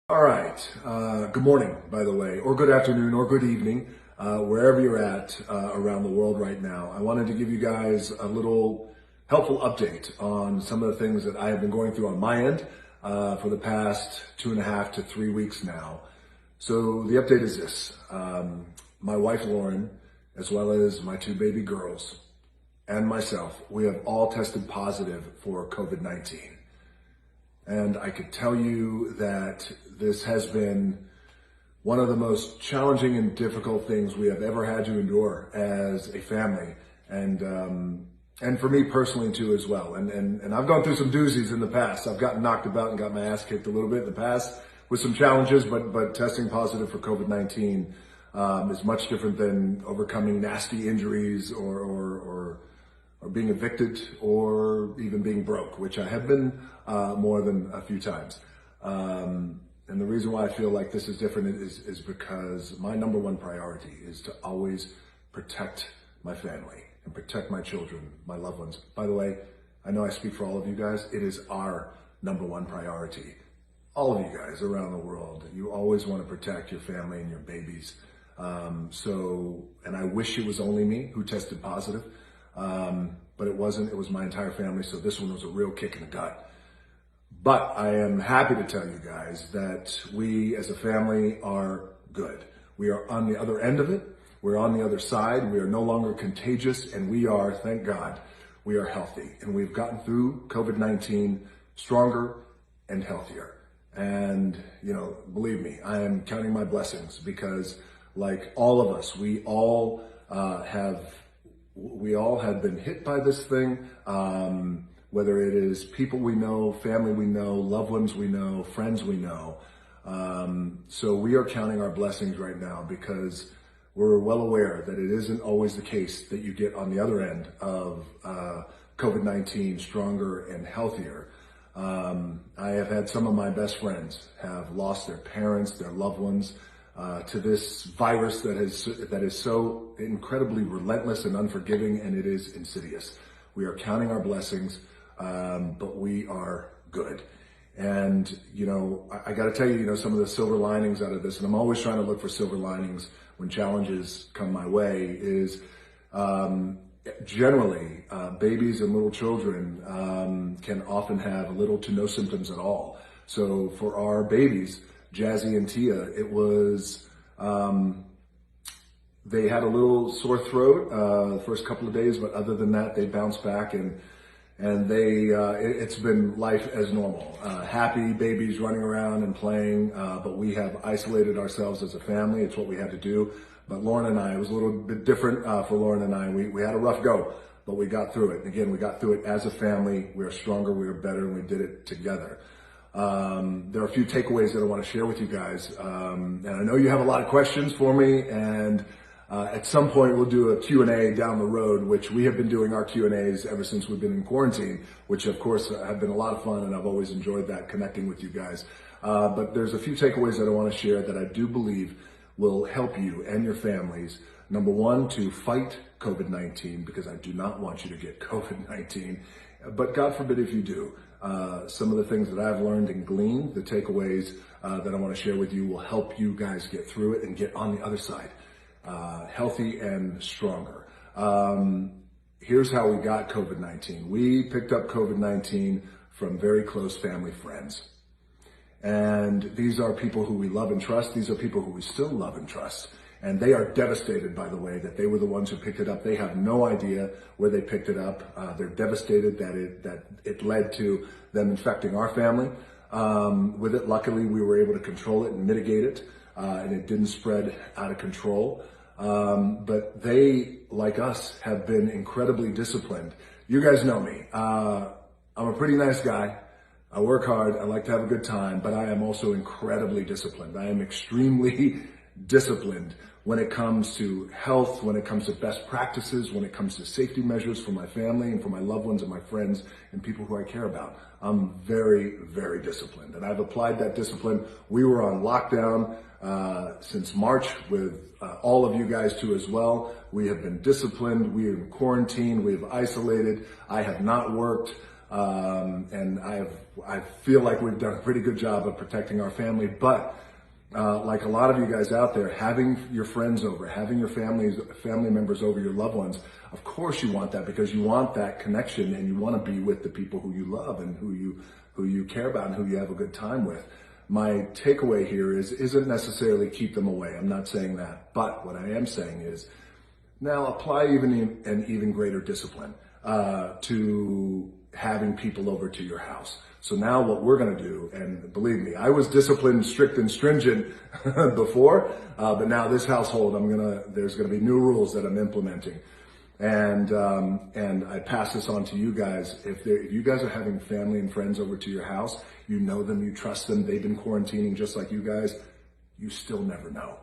All right. Good morning, by the way, or good afternoon, or good evening, wherever you're at around the world right now. I wanted to give you guys a little helpful update on some of the things that I have been going through on my end for the past 2.5 to 3 weeks now. So the update is this. My wife, Lauren, as well as my two baby girls and myself, we have all tested positive for COVID-19. And I could tell you that this has been one of the most challenging and difficult things we have ever had to endure as a family, and for me personally too as well. And I've gone through some doozies in the past. I've gotten knocked about and got my ass kicked a little bit in the past with some challenges, but testing positive for COVID-19 is much different than overcoming nasty injuries or being evicted or even being broke, which I have been more than a few times. And the reason why I feel like this is different is because my number one priority is to always protect my family and protect my children, my loved ones. By the way, I know I speak for all of you guys. It is our number one priority. All of you guys around the world, you always want to protect your family and your babies. And I wish it was only me who tested positive. But it wasn't. It was my entire family. So this one was a real kick in the gut. But I am happy to tell you guys that we as a family are good. We are on the other end of it. We're on the other side. We are no longer contagious, and we are, thank God, we are healthy. And we've gotten through COVID-19 stronger and healthier. And, believe me, I am counting my blessings because like all of us, we all have been hit by this thing, whether it is people we know, family we know, loved ones we know, friends we know. So we are counting our blessings right now because we're well aware that it isn't always the case that you get on the other end of COVID-19 stronger and healthier. I have had some of my best friends have lost their parents, their loved ones, to this virus that is so incredibly relentless and unforgiving, and it is insidious. We are counting our blessings, but we are good. And, I got to tell you, some of the silver linings out of this, and I'm always trying to look for silver linings when challenges come my way, is generally babies and little children can often have little to no symptoms at all. So for our babies, Jazzy and Tia, it was, they had a little sore throat the first couple of days, but other than that, they bounced back and it's been life as normal. Happy babies running around and playing, but we have isolated ourselves as a family. It's what we had to do. But Lauren and I, it was a little bit different for Lauren and I. We had a rough go, but we got through it. And again, we got through it as a family. We are stronger, we are better, and we did it together. There are a few takeaways that I want to share with you guys. And I know you have a lot of questions for me, and at some point we'll do a Q&A down the road, which we have been doing our Q&As ever since we've been in quarantine, which of course have been a lot of fun, and I've always enjoyed that, connecting with you guys. But there's a few takeaways that I want to share that I do believe will help you and your families. Number one, to fight COVID-19, because I do not want you to get COVID-19, but God forbid if you do. Some of the things that I've learned and gleaned, the takeaways that I want to share with you will help you guys get through it and get on the other side, healthy and stronger. Here's how we got COVID-19. We picked up COVID-19 from very close family friends. And these are people who we love and trust. These are people who we still love and trust. And they are devastated, by the way, that they were the ones who picked it up. They have no idea where they picked it up. They're devastated that it led to them infecting our family with it. Luckily, we were able to control it and mitigate it, and it didn't spread out of control. But they, like us, have been incredibly disciplined. You guys know me. I'm a pretty nice guy. I work hard. I like to have a good time, but I am also incredibly disciplined. I am extremely disciplined when it comes to health, when it comes to best practices, when it comes to safety measures for my family and for my loved ones and my friends and people who I care about. I'm very, very disciplined, and I've applied that discipline. We were on lockdown since March with all of you guys too as well. We have been disciplined. We are in quarantine. We have isolated. I have not worked. And I feel like we've done a pretty good job of protecting our family. But like a lot of you guys out there, having your friends over, having your family members over, your loved ones, of course you want that, because you want that connection and you want to be with the people who you love and who you care about and who you have a good time with. My takeaway here isn't necessarily keep them away. I'm not saying that. But what I am saying is now apply an even greater discipline to having people over to your house. So now what we're going to do, and believe me, I was disciplined, strict, and stringent before, but now this household, there's going to be new rules that I'm implementing. And I pass this on to you guys. If you guys are having family and friends over to your house, you know them, you trust them, they've been quarantining just like you guys, you still never know.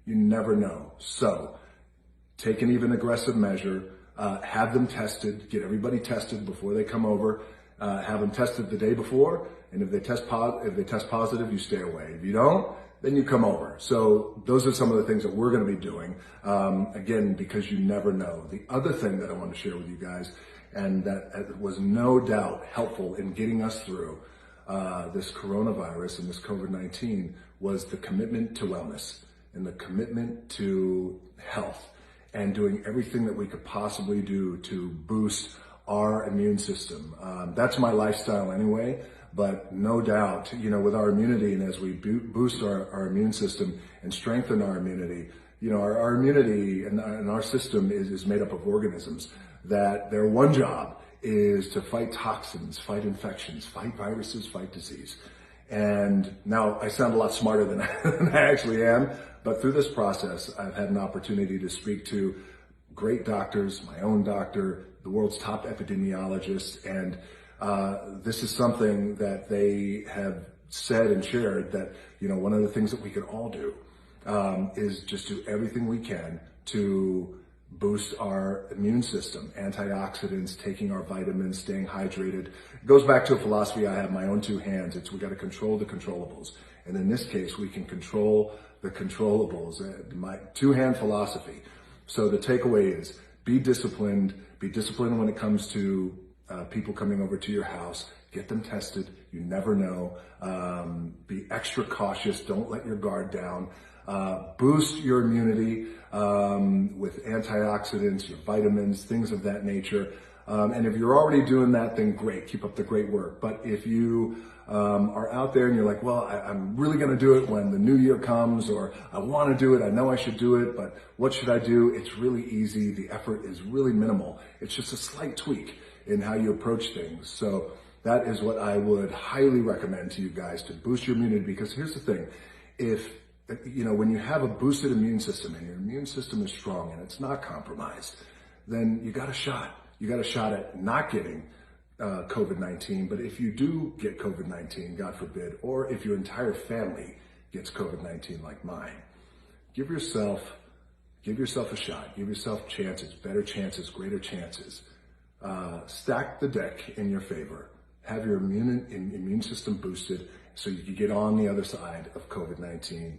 You never know. So take an even aggressive measure, have them tested, get everybody tested before they come over, have them tested the day before, and if they test positive, you stay away. If you don't, then you come over. So those are some of the things that we're going to be doing, again, because you never know. The other thing that I want to share with you guys, and that was no doubt helpful in getting us through this coronavirus and this COVID-19, was the commitment to wellness and the commitment to health and doing everything that we could possibly do to boost our immune system. That's my lifestyle anyway, but no doubt, with our immunity, and as we boost our immune system and strengthen our immunity, our immunity and our system is made up of organisms that their one job is to fight toxins, fight infections, fight viruses, fight disease. And now I sound a lot smarter than I actually am, but through this process, I've had an opportunity to speak to great doctors, my own doctor, the world's top epidemiologists, and this is something that they have said and shared that, one of the things that we can all do is just do everything we can to boost our immune system, antioxidants, taking our vitamins, staying hydrated. It goes back to a philosophy I have, my own two hands. We got to control the controllables. And in this case, we can control the controllables, my two-hand philosophy. So the takeaway is be disciplined when it comes to people coming over to your house. Get them tested. You never know. Be extra cautious. Don't let your guard down. Boost your immunity with antioxidants, your vitamins, things of that nature. And if you're already doing that, then great. Keep up the great work. But if you are out there and you're like, well, I'm really going to do it when the new year comes, or I want to do it, I know I should do it, but what should I do? It's really easy. The effort is really minimal. It's just a slight tweak in how you approach things. So that is what I would highly recommend to you guys, to boost your immunity. Because here's the thing, when you have a boosted immune system and your immune system is strong and it's not compromised, then you got a shot. You got a shot at not getting COVID-19. But if you do get COVID-19, God forbid, or if your entire family gets COVID-19 like mine, give yourself a shot. Give yourself chances, better chances, greater chances. Stack the deck in your favor. Have your immune system boosted so you can get on the other side of COVID-19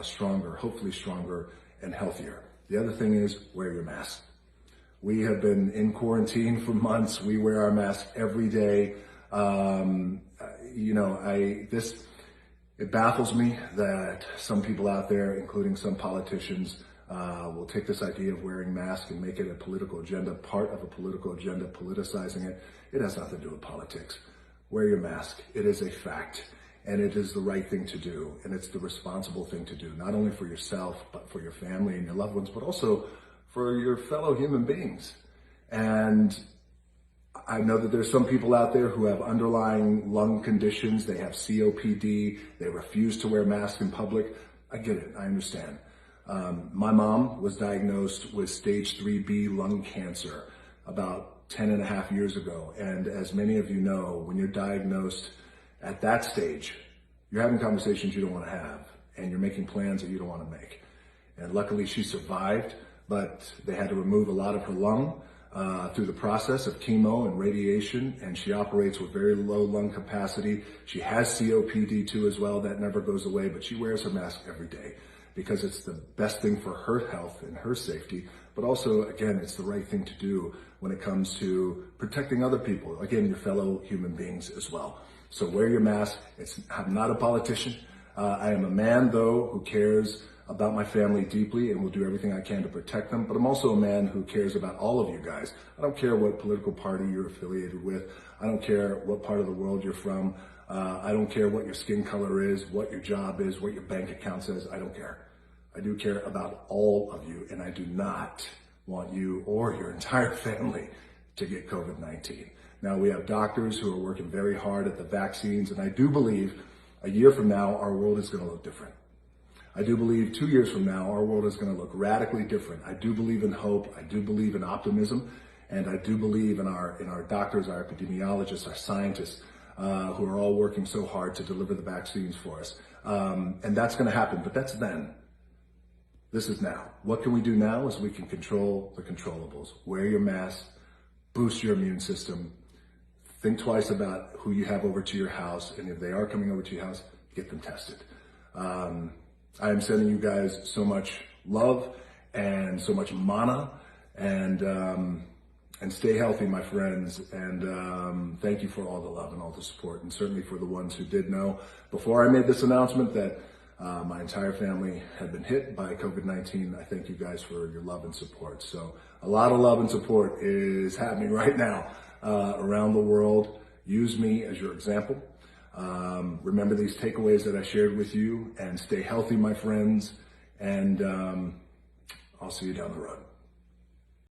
stronger, hopefully stronger and healthier. The other thing is wear your mask. We have been in quarantine for months. We wear our mask every day. It baffles me that some people out there, including some politicians, will take this idea of wearing masks and make it a political agenda, part of a political agenda, politicizing it. It has nothing to do with politics. Wear your mask. It is a fact, and it is the right thing to do, and it's the responsible thing to do, not only for yourself, but for your family and your loved ones, but also for your fellow human beings. And I know that there's some people out there who have underlying lung conditions. They have COPD. They refuse to wear masks in public. I get it. I understand. My mom was diagnosed with stage 3B lung cancer about 10 and a half years ago. And as many of you know, when you're diagnosed at that stage, you're having conversations you don't want to have, and you're making plans that you don't want to make. And luckily she survived, but they had to remove a lot of her lung through the process of chemo and radiation, and she operates with very low lung capacity. She has COPD too as well. That never goes away, but she wears her mask every day because it's the best thing for her health and her safety, but also, again, it's the right thing to do when it comes to protecting other people, again, your fellow human beings as well. So wear your mask. I'm not a politician. I am a man, though, who cares about my family deeply and will do everything I can to protect them. But I'm also a man who cares about all of you guys. I don't care what political party you're affiliated with. I don't care what part of the world you're from. I don't care what your skin color is, what your job is, what your bank account says. I don't care. I do care about all of you, and I do not want you or your entire family to get COVID-19. Now, we have doctors who are working very hard at the vaccines, and I do believe a year from now, our world is going to look different. I do believe 2 years from now, our world is going to look radically different. I do believe in hope. I do believe in optimism. And I do believe in our doctors, our epidemiologists, our scientists, who are all working so hard to deliver the vaccines for us. And that's going to happen, but that's then. This is now. What can we do now is we can control the controllables. Wear your mask, boost your immune system, think twice about who you have over to your house, and if they are coming over to your house, get them tested. I am sending you guys so much love and so much mana, and stay healthy, my friends, and thank you for all the love and all the support, and certainly for the ones who did know before I made this announcement that my entire family had been hit by COVID-19. I thank you guys for your love and support. So a lot of love and support is happening right now around the world. Use me as your example. Remember these takeaways that I shared with you, and stay healthy, my friends, and I'll see you down the road.